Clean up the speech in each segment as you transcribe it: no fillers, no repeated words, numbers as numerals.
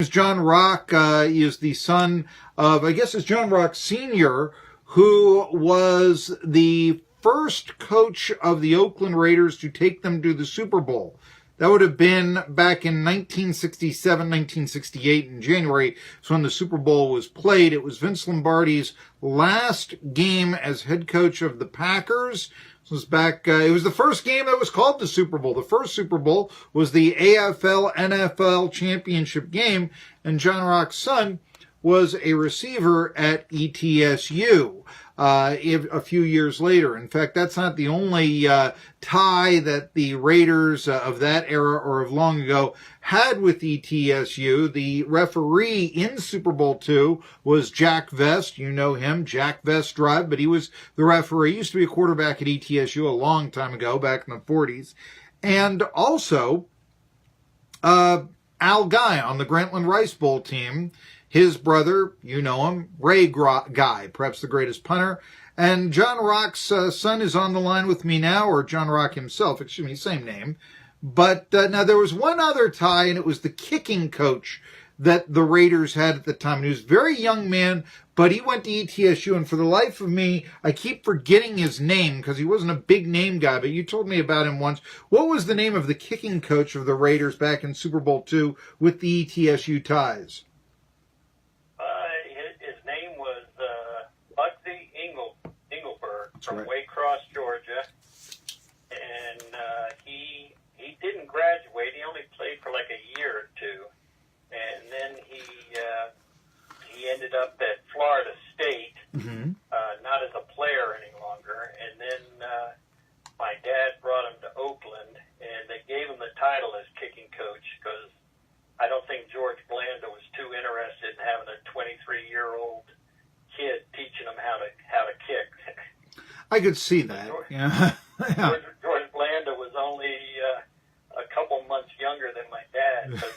John Rauch is the son of, I guess it's John Rauch Sr., who was the first coach of the Oakland Raiders to take them to the Super Bowl. That would have been back in 1967, 1968 in January. So when the Super Bowl was played, it was Vince Lombardi's last game as head coach of the Packers. It was the first game that was called the Super Bowl. The first Super Bowl was the AFL-NFL championship game, and John Rauch's son was a receiver at ETSU a few years later. In fact, that's not the only tie that the Raiders of that era or of long ago had with ETSU. The referee in Super Bowl II was Jack Vest. You know him, Jack Vest Drive, but he was the referee. He used to be a quarterback at ETSU a long time ago, back in the 40s. And also, Al Guy on the Grantland Rice Bowl team. His brother, you know him, Ray Guy, perhaps the greatest punter. And John Rauch's son is on the line with me now, or John Rauch himself, excuse me, same name. But now there was one other tie, and it was the kicking coach that the Raiders had at the time. And he was a very young man, but he went to ETSU, and for the life of me, I keep forgetting his name because he wasn't a big name guy, but you told me about him once. What was the name of the kicking coach of the Raiders back in Super Bowl II with the ETSU ties? From Waycross, Georgia, and he didn't graduate. He only played for like a year or two, and then he ended up at Florida State, not as a player any longer. And then my dad brought him to Oakland, and they gave him the title as kicking coach because I don't think George Blanda was too interested in having a 23-year-old kid teaching him how to kick. I could see that. Yeah. George Blanda was only a couple months younger than my dad because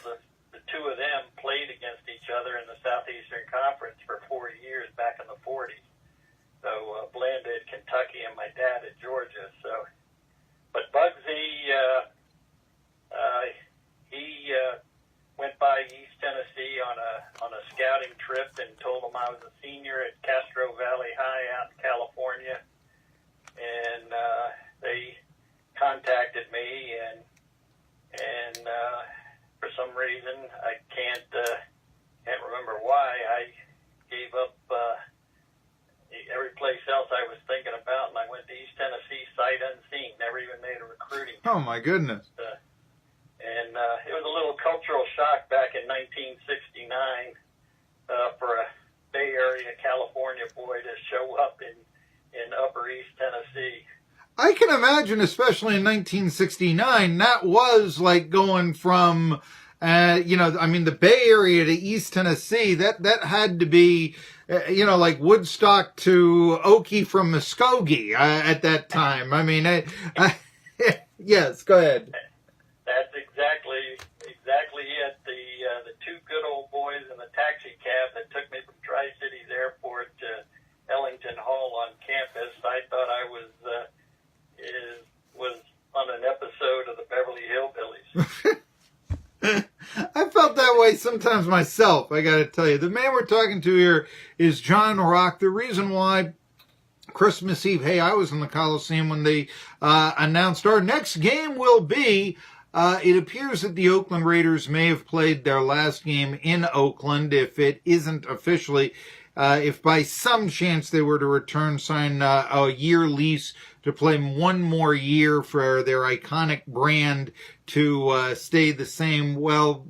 the two of them played against each other in the Southeastern Conference for 4 years back in the 40s. So Blanda at Kentucky and my dad at Georgia. So, but Bugsy, he went by East Tennessee on a scouting trip and told them I was a senior at Castro Valley High out in California. And they contacted me, and for some reason I can't remember why I gave up every place else I was thinking about, and I went to East Tennessee sight unseen. Never even made a recruiting. Oh my goodness! And it was a little cultural shock back in 1969 for a Bay Area California boy to show up in Upper East Tennessee. I can imagine, especially in 1969, that was like going from, the Bay Area to East Tennessee. That had to be, like Woodstock to Okie from Muskogee at that time. I mean, yes, go ahead. That's exactly it. The two good old boys in the taxi cab that took me from Tri-Cities Airport to Ellington Hall on campus. I thought I was on an episode of the Beverly Hillbillies. I felt that way sometimes myself, I got to tell you. The man we're talking to here is John Rauch. The reason why Christmas Eve, hey, I was in the Coliseum when they announced our next game will be, it appears that the Oakland Raiders may have played their last game in Oakland if it isn't officially. If by some chance they were to return, sign a year lease to play one more year for their iconic brand to stay the same, well,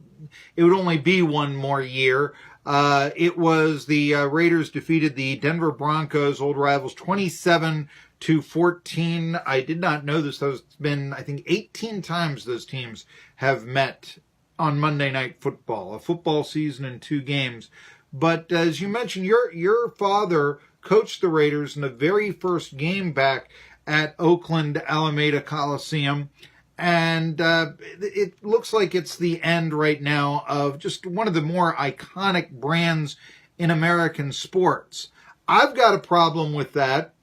it would only be one more year. It was the Raiders defeated the Denver Broncos, old rivals, 27-14. I did not know this. There's been, I think, 18 times those teams have met on Monday Night Football, a football season in 2 games. But as you mentioned, your father coached the Raiders in the very first game back at Oakland Alameda-Coliseum. And it looks like it's the end right now of just one of the more iconic brands in American sports. I've got a problem with that.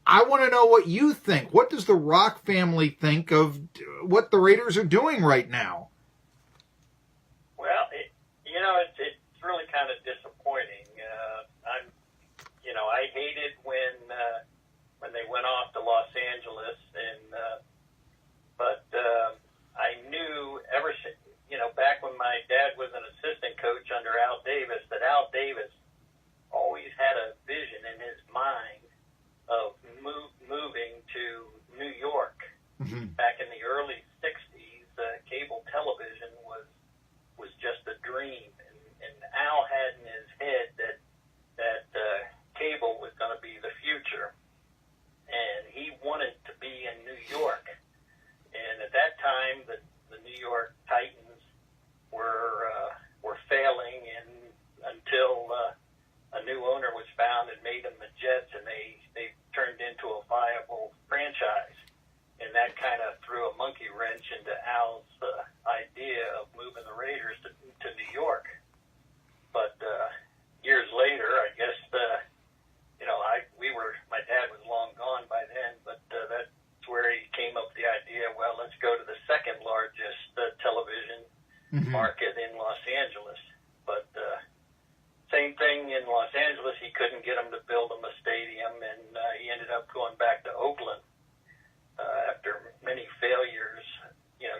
I want to know what you think. What does the Rauch family think of what the Raiders are doing right now? Well, around and made them the Jets, and they turned into a viable franchise. And that kind of threw a monkey wrench into Al's idea of moving the Raiders to New York. But years later, I guess, my dad was long gone by then, but that's where he came up with the idea, well, let's go to the second largest television market in Los Angeles. But same thing in Los Angeles, he couldn't get them to build him a stadium, and he ended up going back to Oakland after many failures,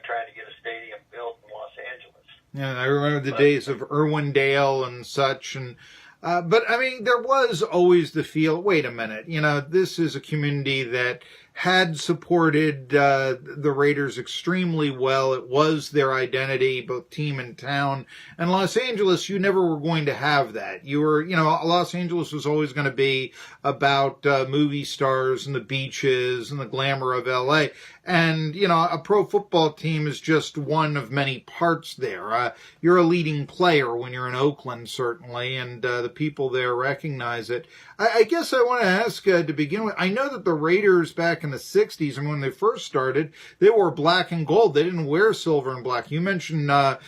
trying to get a stadium built in Los Angeles. Yeah, I remember the days of Irwindale and such, and but I mean, there was always the feel, wait a minute, this is a community that had supported the Raiders extremely well. It was their identity, both team and town. And Los Angeles, you never were going to have that. You were, Los Angeles was always going to be about movie stars and the beaches and the glamour of L.A. And, a pro football team is just one of many parts there. You're a leading player when you're in Oakland, certainly, and the people there recognize it. I guess I want to ask to begin with, I know that the Raiders back in the 60s, and when they first started, they wore black and gold. They didn't wear silver and black. You mentioned, the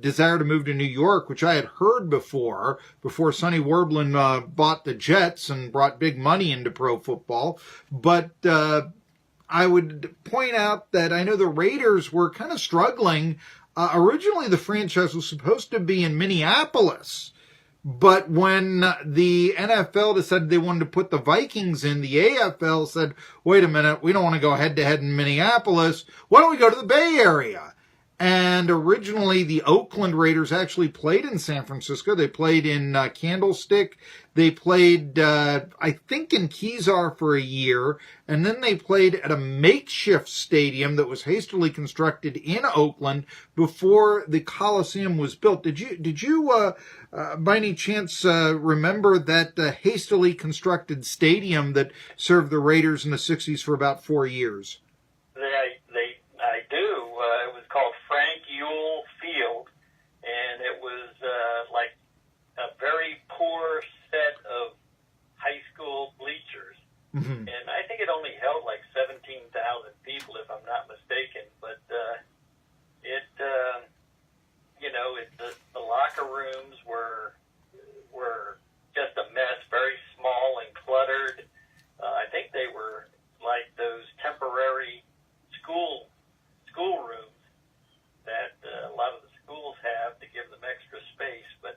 desire to move to New York, which I had heard before Sonny Werblin bought the Jets and brought big money into pro football. But I would point out that I know the Raiders were kind of struggling. Originally, the franchise was supposed to be in Minneapolis. But when the NFL decided they wanted to put the Vikings in, the AFL said, wait a minute, we don't want to go head-to-head in Minneapolis. Why don't we go to the Bay Area? And originally, the Oakland Raiders actually played in San Francisco. They played in Candlestick. They played, I think, in Kezar for a year. And then they played at a makeshift stadium that was hastily constructed in Oakland before the Coliseum was built. Did you by any chance, remember that hastily constructed stadium that served the Raiders in the 60s for about 4 years? I do. It was called Frank Ewell Field, and it was like a very poor set of high school bleachers. Mm-hmm. And I think it only held like 17,000 people, if I'm not mistaken. But the locker rooms were just a mess, very small and cluttered. I think they were like those temporary school rooms that a lot of the schools have to give them extra space, but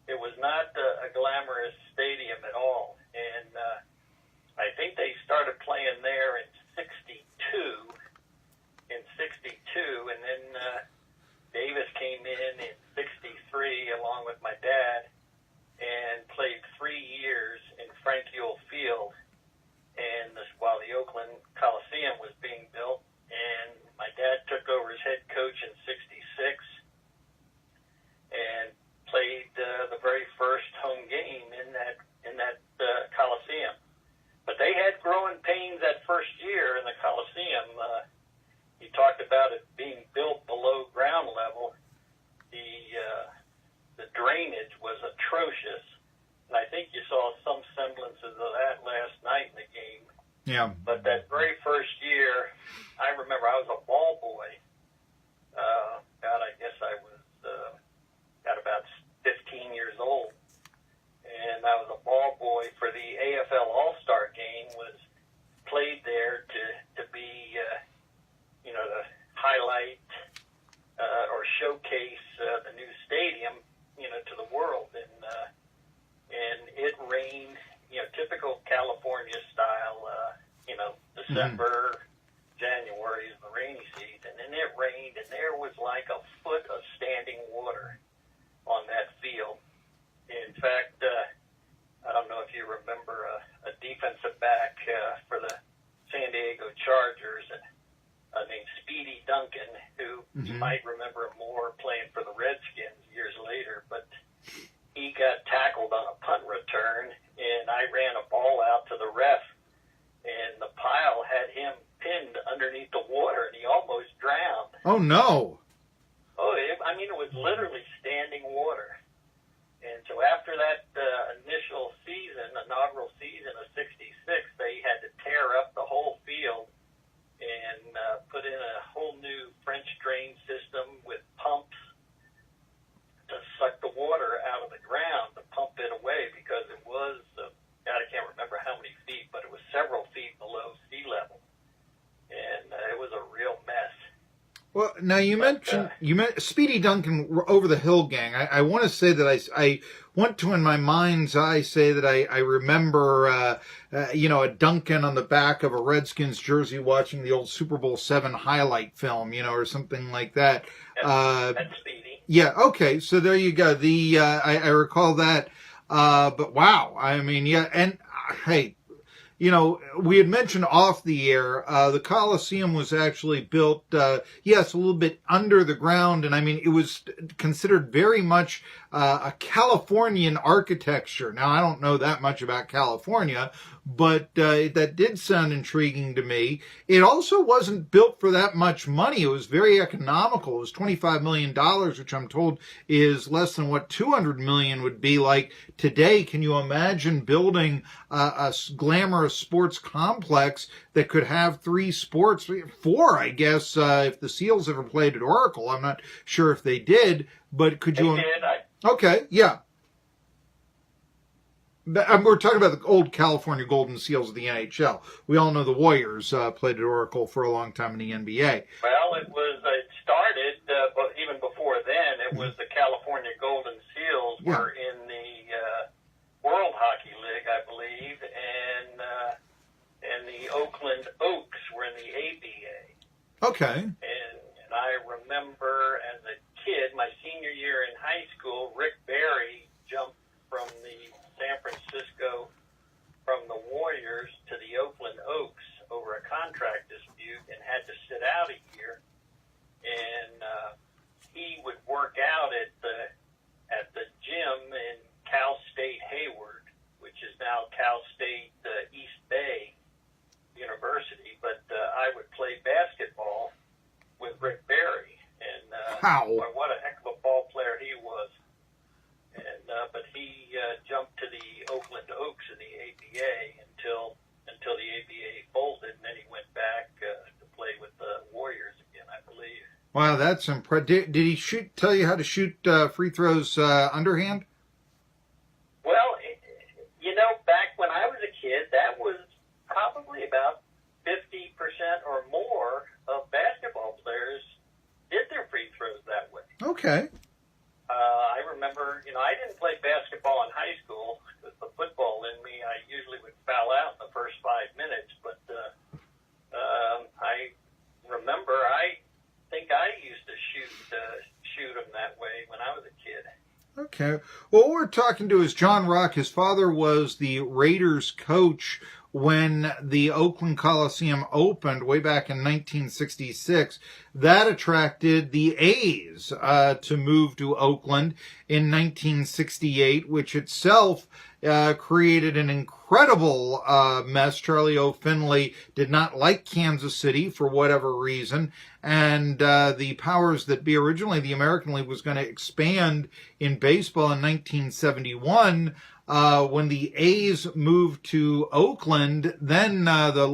it was not a glamorous stadium at all. And I think they started playing there in 62, and then Davis came in 63 along with my dad and played 3 years in Frank Ewell Field, and while the Oakland Coliseum was being built. And my dad took over as head coach in 66 and played the very first home game in that Coliseum. But they had growing pains that first year in the Coliseum. You talked about it being built below ground level. The drainage was atrocious, and I think you saw some semblances of that last night in the game. Yeah. But that very first year, I remember I was a ball boy. I guess I was got about 15 years old, and I was a ball boy for the AFL All-Star game. Was played there to be to highlight or showcase the new stadium to the world, and it rained, typical California style. December, January is the rainy season, and it rained, and there was like a foot of standing water on that field. In fact, I don't know if you remember a defensive back for the San Diego Chargers named Speedy Duncan, who you might remember more playing for the Redskins years later, but he got tackled on a punt return, and I ran a ball out to the ref, and the pile had him pinned underneath the water, and he almost drowned. Oh, no. Oh, it was literally standing water. And so after that initial now you mentioned Speedy Duncan over the Hill Gang. I want to say that I want to, in my mind's eye, say that I remember a Duncan on the back of a Redskins jersey watching the old Super Bowl VII highlight film, or something like that. That's Speedy. Yeah. Okay. So there you go. I recall that. But wow. I mean, yeah. And hey. We had mentioned off the air, the Coliseum was actually built, yes, a little bit under the ground. And I mean, it was considered very much a Californian architecture. Now, I don't know that much about California, but that did sound intriguing to me. It also wasn't built for that much money. It was very economical. It was $25 million, which I'm told is less than what $200 million would be like today. Can you imagine building a glamorous sports complex that could have four, I guess, if the Seals ever played at Oracle? I'm not sure if they did, but could you? They did. Okay, yeah. We're talking about the old California Golden Seals of the NHL. We all know the Warriors played at Oracle for a long time in the NBA. Well, it started, but even before then, it was the California Golden Seals were in the World Hockey League, I believe, and the Oakland Oaks were in the ABA. Okay. And I remember as a kid, my senior year in high school, Rick Barry jumped from the Warriors to the Oakland Oaks over a contract dispute and had to sit out a year. And he would work out at the gym in Cal State Hayward, which is now Cal State East Bay University. But I would play basketball with Rick Barry, and what a heck of a ball player he was. And but he jumped to the Oakland Oaks in the ABA until the ABA folded, and then he went back to play with the Warriors again, I believe. Wow, that's impressive. Did he tell you how to shoot free throws underhand? Well, back when I was a kid, that was probably about 50% or more of basketball players did their free throws that way. Okay. I remember, I didn't play basketball in high school with the football in me. I usually would foul out in the first 5 minutes, but I remember, I think I used to shoot them that way when I was a kid. Okay. Well, what we're talking to is John Rauch. His father was the Raiders coach when the Oakland Coliseum opened way back in 1966. That attracted the A's to move to Oakland in 1968, which itself created an incredible mess. Charlie O. Finley did not like Kansas City for whatever reason, and the powers that be, originally the American League was going to expand in baseball in 1971. When the A's moved to Oakland, then the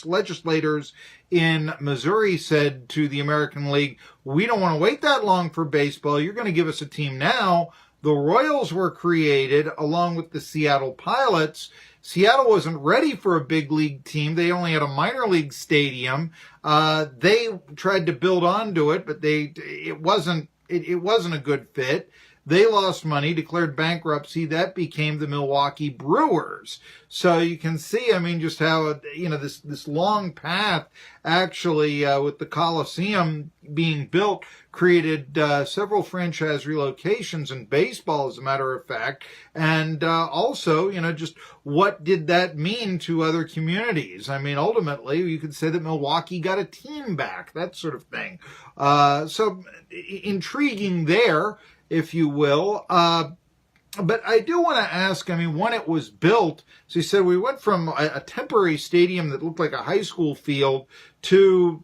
legislators in Missouri said to the American League, we don't want to wait that long for baseball. You're going to give us a team now. The Royals were created along with the Seattle Pilots. Seattle wasn't ready for a big league team. They only had a minor league stadium. They tried to build onto it, but it wasn't a good fit. They lost money, declared bankruptcy. That became the Milwaukee Brewers. So you can see, just how, this long path actually with the Coliseum being built created several franchise relocations in baseball, as a matter of fact. And also, just what did that mean to other communities? Ultimately, you could say that Milwaukee got a team back, that sort of thing. So intriguing there, if you will. But I do want to ask, when it was built, so you said we went from a temporary stadium that looked like a high school field to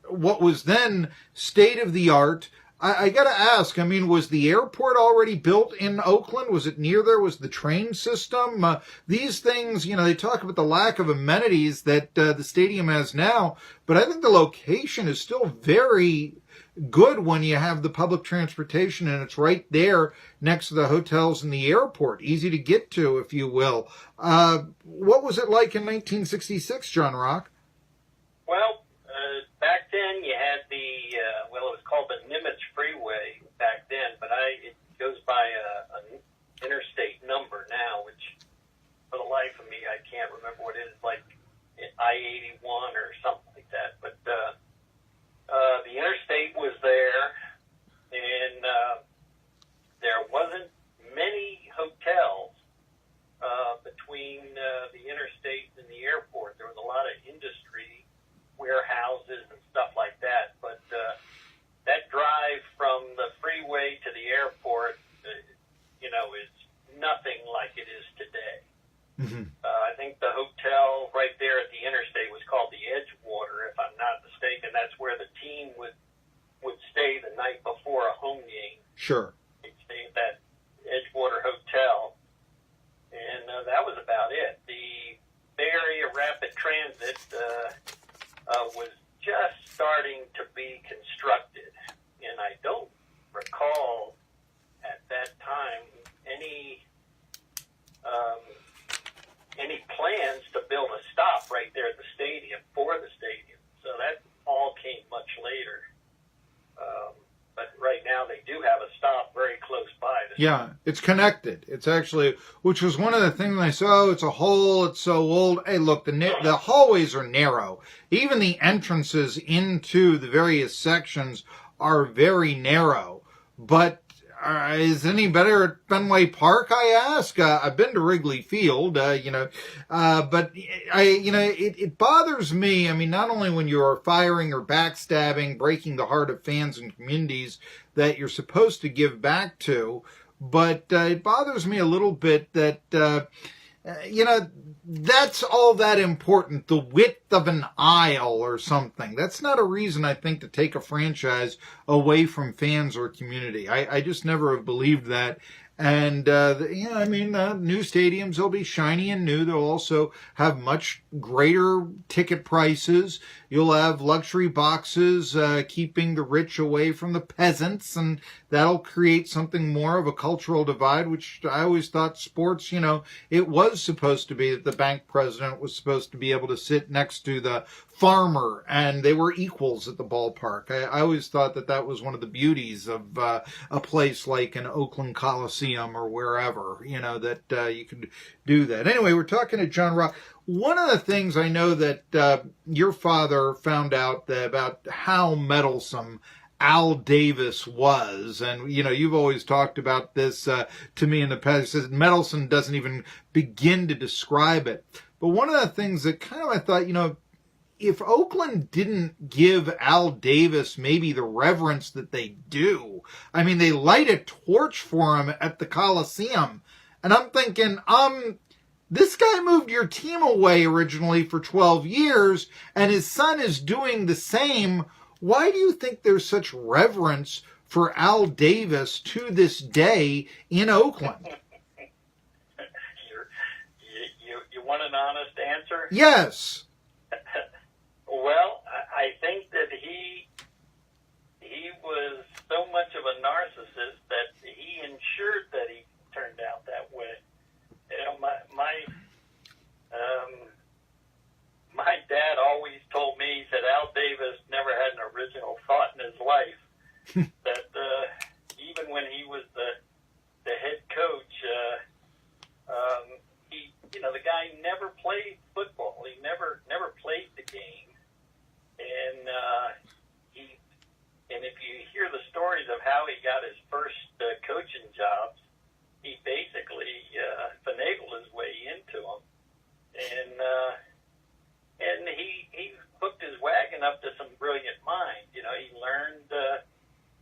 what was then state-of-the-art. I got to ask, was the airport already built in Oakland? Was it near there? Was the train system? These things, they talk about the lack of amenities that the stadium has now, but I think the location is still very good when you have the public transportation and it's right there next to the hotels and the airport, easy to get to, if you will. What was it like in 1966, John Rauch? Well, back then you had it was called the Nimitz Freeway back then, but it goes by an interstate number now, which for the life of me I can't remember what it is, like I-81 or something like that. But the interstate was there, and there wasn't many hotels between the interstate and the airport. There was a lot of industry, warehouses, and stuff like that. But that drive from the freeway to the airport, is nothing like it is today. Mm-hmm. I think the hotel right there at the interstate was called the Edgewater, if I'm not mistaken. That's where the team would stay the night before a home game. Sure. They'd stay at that Edgewater Hotel, and that was about it. The Bay Area Rapid Transit was just starting to be constructed, and I don't recall at that time any plans to build a stop right there at the stadium for the stadium. So that all came much later. But right now they do have a stop very close by. Yeah, it's connected. It's actually, which was one of the things I said, oh, it's a hole, it's so old. Hey, look, the hallways are narrow. Even the entrances into the various sections are very narrow. But is it any better at Fenway Park, I ask? I've been to Wrigley Field, but it bothers me. I mean, not only when you're firing or backstabbing, breaking the heart of fans and communities that you're supposed to give back to, but it bothers me a little bit that, that's all that important, the width of an aisle or something. That's not a reason, I think, to take a franchise away from fans or community. I just never have believed that. And, new stadiums, they'll be shiny and new. They'll also have much greater ticket prices. You'll have luxury boxes, keeping the rich away from the peasants, and that'll create something more of a cultural divide, which I always thought sports, it was supposed to be that the bank president was supposed to be able to sit next to the farmer, and they were equals at the ballpark. I always thought that was one of the beauties of a place like an Oakland Coliseum or wherever, that you could do that. Anyway, we're talking to John Rauch. One of the things I know that your father found out about how meddlesome Al Davis was, and you've always talked about this to me in the past. He says meddlesome doesn't even begin to describe it. But one of the things that kind of I thought, if Oakland didn't give Al Davis maybe the reverence that they do, I mean, they light a torch for him at the Coliseum, and I'm thinking, this guy moved your team away originally for 12 years, and his son is doing the same. Why do you think there's such reverence for Al Davis to this day in Oakland? You want an honest answer? Yes. Well, I think that he was so much of a narcissist that he ensured that he turned out that way. My dad always told me, he said Al Davis never had an original thought in his life. That even when he was the head coach, the guy never played football. He never played the game, and if you hear the stories of how he got his first coaching jobs, he basically finagled his way into them, and he hooked his wagon up to some brilliant minds. He learned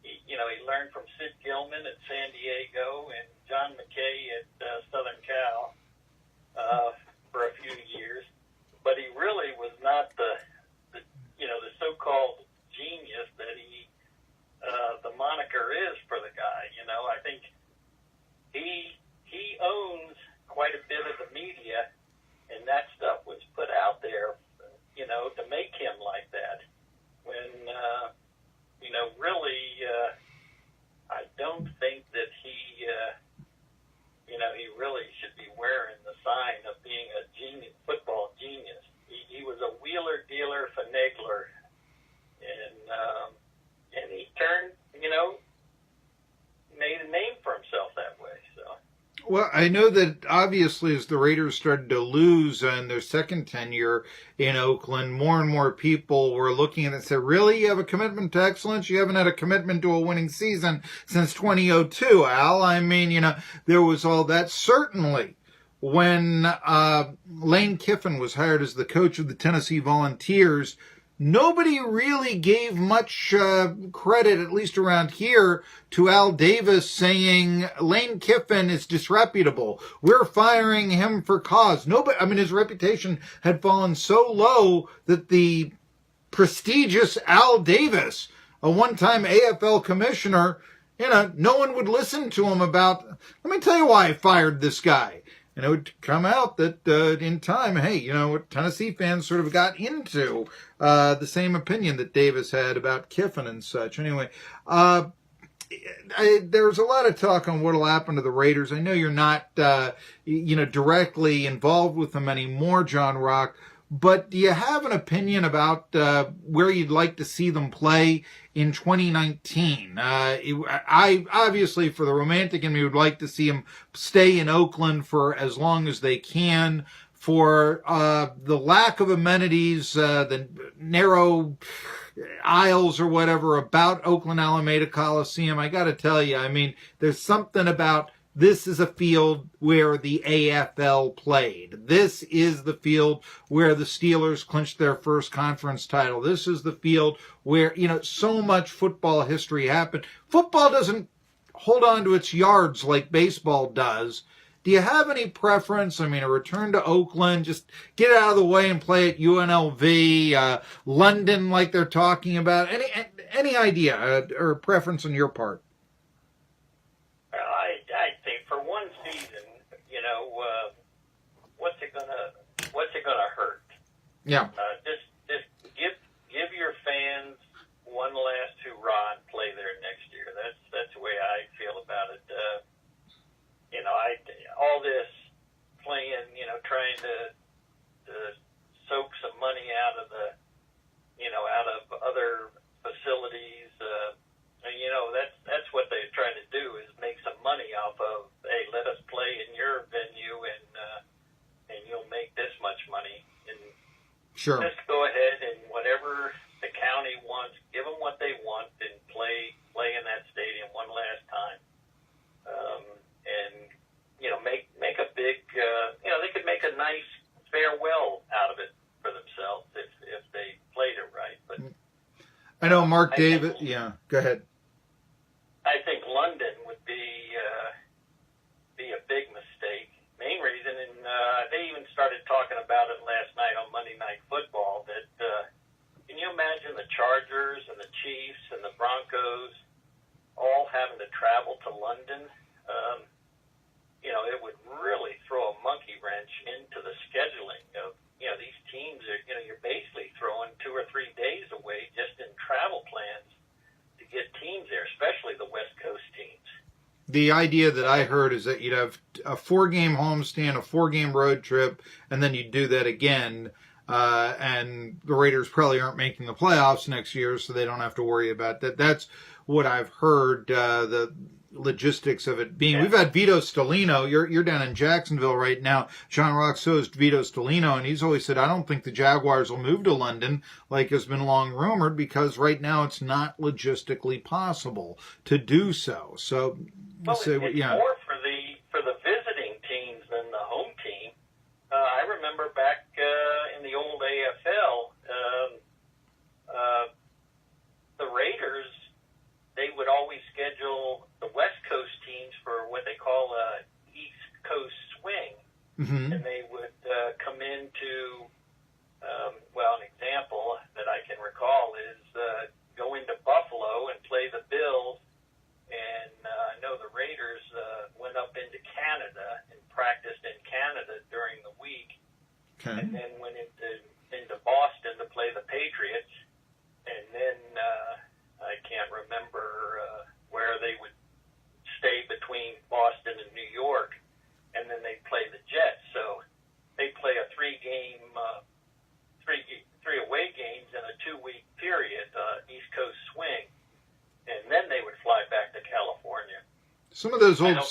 he learned from Sid Gilman at San Diego and John McKay at Southern Cal for a few years, but he really was not the so-called genius that the moniker is for the guy. I think he owns quite a bit of the media, and that stuff was put out there, to make him like that. When really, I don't think that he really should be wearing the sign of being a football genius. He was a wheeler, dealer, finagler, Well, I know that obviously as the Raiders started to lose in their second tenure in Oakland, more and more people were looking at it and said, really, you have a commitment to excellence? You haven't had a commitment to a winning season since 2002, Al. I mean, there was all that. Certainly, when Lane Kiffin was hired as the coach of the Tennessee Volunteers, nobody really gave much credit, at least around here, to Al Davis saying Lane Kiffin is disreputable. We're firing him for cause. Nobody, I mean, his reputation had fallen so low that the prestigious Al Davis, a one-time AFL commissioner, no one would listen to him about, let me tell you why I fired this guy. And it would come out that in time, hey, Tennessee fans sort of got into the same opinion that Davis had about Kiffin and such. Anyway, there's a lot of talk on what will happen to the Raiders. I know you're not, directly involved with them anymore, John Rauch, but do you have an opinion about where you'd like to see them play in 2019? I obviously, for the romantic in me, would like to see them stay in Oakland for as long as they can. For the lack of amenities, the narrow aisles or whatever about Oakland Alameda-Coliseum, I got to tell you, I mean, there's something about this is a field where the AFL played. This is the field where the Steelers clinched their first conference title. This is the field where, so much football history happened. Football doesn't hold on to its yards like baseball does. Do you have any preference? I mean, a return to Oakland, just get it out of the way and play at UNLV, London like they're talking about. Any idea or preference on your part? I think for one season, what's it gonna hurt? Yeah. Just give your fans one last hurrah and play there next year. That's the way I feel about it. All this playing, trying to soak some money out of other facilities. That's what they're trying to do, is make some money off of, hey, let us play in your venue and you'll make this much money. And sure, just go ahead and whatever the county wants, give them what they want and play in that stadium one last time. And make a big, they could make a nice farewell out of it for themselves if they played it right. But I know Mark Davis. Yeah, go ahead. I think London would be a big mistake. Main reason, and they even started talking about it last night on Monday Night Football, that can you imagine the Chargers and the Chiefs and the Broncos all having to travel to London? It would really throw a monkey wrench into the scheduling of, these teams are, you're basically throwing 2 or 3 days away just in travel plans to get teams there, especially the West Coast teams. The idea that I heard is that you'd have a 4-game homestand, a 4-game road trip, and then you'd do that again. And the Raiders probably aren't making the playoffs next year, so they don't have to worry about that. That's what I've heard, the logistics of it being. Yeah. We've had Vito Stellino. You're down in Jacksonville right now. John Rauch, so is Vito Stellino, and he's always said, I don't think the Jaguars will move to London like has been long rumored, because right now it's not logistically possible to do so. So, it's more for the visiting teams than the home team. I remember back in the old AFL, the Raiders, they would always schedule the West Coast teams for what they call a East Coast swing. Mm-hmm. And they would come into, an example that I can recall is go into Buffalo and play the Bills. And I know the Raiders went up into Canada and practiced in Canada during the week. Okay. And then went into Boston to play the Patriots. And then I can't remember where they would stay between Boston and New York, and then they play the Jets. So they play a 3-game, three away games in a 2-week period, East Coast swing, and then they would fly back to California. Some of those old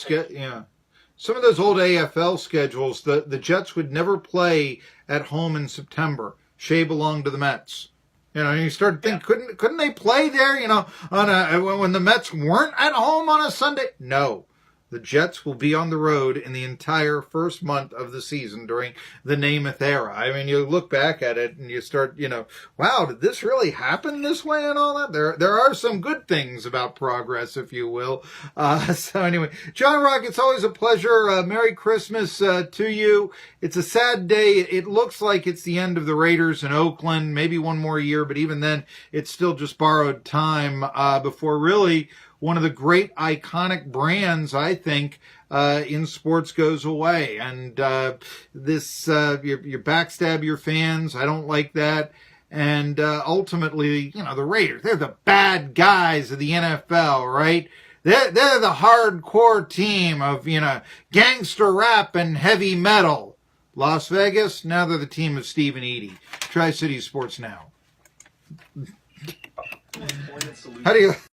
some of those old AFL schedules, the Jets would never play at home in September. Shea belonged to the Mets. You know, and you start to think, couldn't they play there, you know, when the Mets weren't at home on a Sunday? No. The Jets will be on the road in the entire first month of the season during the Namath era. I mean, you look back at it and you start, you know, wow, did this really happen this way and all that? There are some good things about progress, if you will. So anyway, John Rauch, it's always a pleasure. Merry Christmas to you. It's a sad day. It looks like it's the end of the Raiders in Oakland, maybe one more year, but even then, it's still just borrowed time before really one of the great iconic brands, I think, in sports goes away. And this, you backstab your fans. I don't like that. And ultimately, you know, the Raiders, they're the bad guys of the NFL, right? They're the hardcore team of, you know, gangster rap and heavy metal. Las Vegas, now they're the team of Steve and Edie. Tri-City Sports Now. How do you...